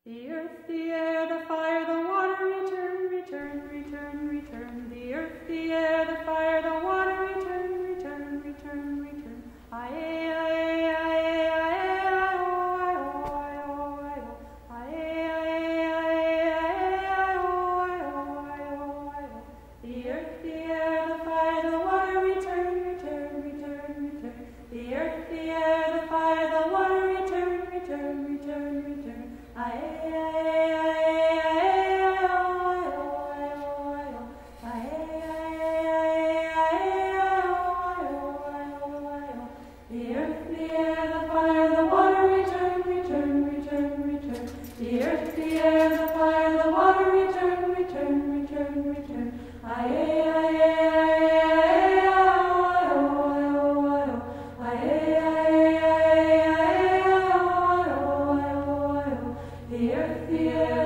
The earth, the air, the fire, the water, return, return, return, return. The earth, the air, the fire, the water, return, return, return, return. Aye, aye, aye, aye, aye, oh, aye, oh, aye, oh, aye, aye, aye, aye, oh, aye, oh, aye, oh, aye, oh. The earth, the air, the fire, the water, return, return, return, return. The earth, the air, the fire, the water, return, return, return, return. Aye, aye, aye, aye, oh, aye, oh, aye, oh, aye, aye, aye, oh, aye, oh, aye, oh. The earth, the air, the fire, the water, return, return, return, return. The earth, the air, the fire, the water, return, return, return, return. Aye, aye, aye, oh, oh, aye, aye, aye, oh, oh, aye, oh, aye, oh. The earth, the air,